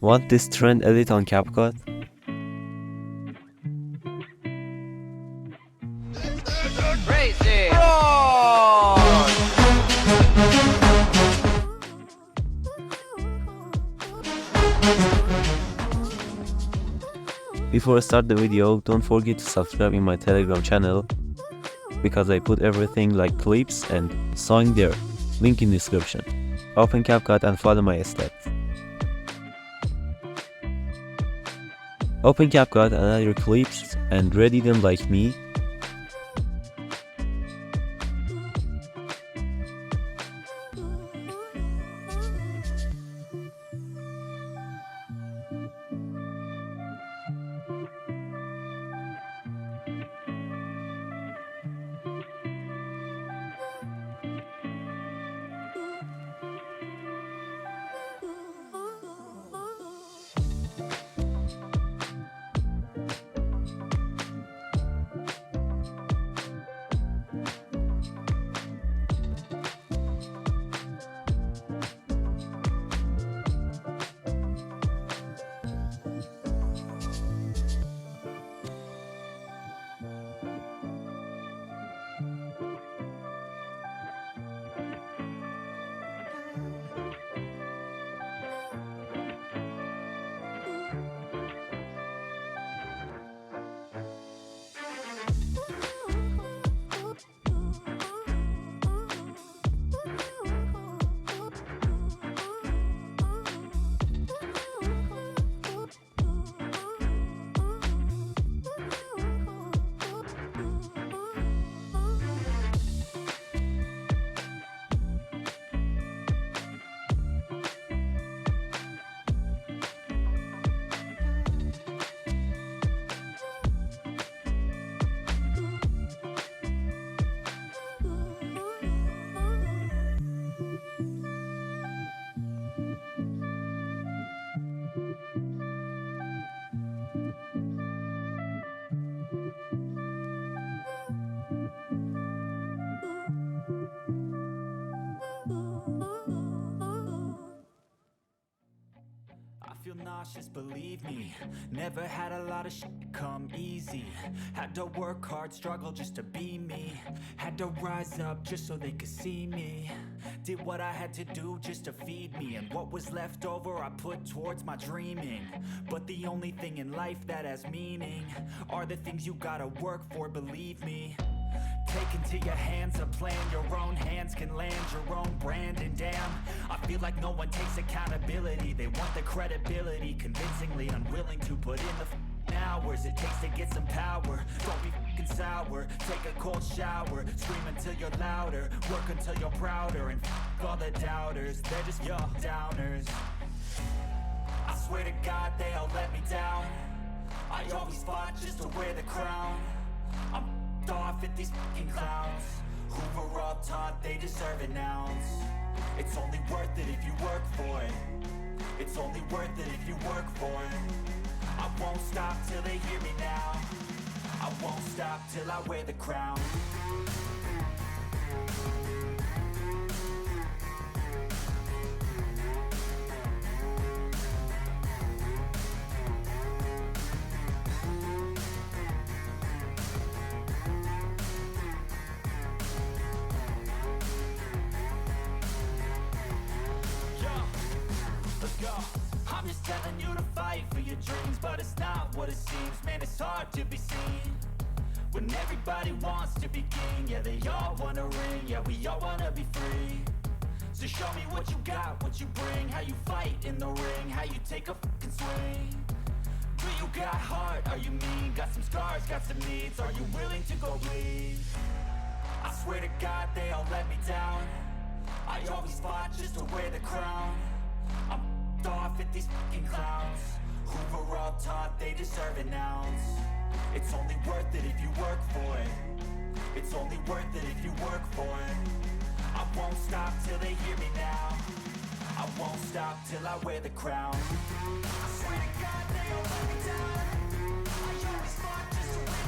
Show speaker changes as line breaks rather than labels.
Want this trend edit on Capcut?
Crazy!
Before I start the video, don't forget to subscribe in my Telegram channel because I put everything like clips and song there, link in description. Open Capcut and follow my steps. Open Capcut and add your clips and ready them like me.
Feel nauseous, believe me. Never had a lot of shit come easy. Had to work hard, struggle just to be me. Had to rise up just so they could see me. Did what I had to do just to feed me, and what was left over I put towards my dreaming. But the only thing in life that has meaning are the things you gotta work for, believe me. Take into your hands a plan, your own hands can land your own brand. And damn, I feel like no one takes accountability. They want the credibility, convincingly unwilling to put in the hours it takes to get some power. Don't be fucking sour, take a cold shower. Scream until you're louder, work until you're prouder. And all the doubters, they're just your downers. I swear to God they all let me down. I always fought just to wear the crown. I'm off at these fucking clowns who were all taught they deserve an ounce. It's only worth it if you work for it. It's only worth it if you work for it. I won't stop till they hear me now. I won't stop till I wear the crown. I'm just telling you to fight for your dreams, but it's not what it seems. Man, it's hard to be seen when everybody wants to be king. Yeah, they all wanna ring, yeah, we all wanna be free. So show me what you got, what you bring, how you fight in the ring, how you take a fucking swing. Do you got heart, are you mean? Got some scars, got some needs, are you willing to go bleed? I swear to God they all let me down. I always fought just to wear the crown. I'm off at these fucking clowns who were all taught they deserve an ounce. It's only worth it if you work for it. It's only worth it if you work for it. I won't stop till they hear me now. I won't stop till I wear the crown. I swear to God they all let me down. I always fought just to wear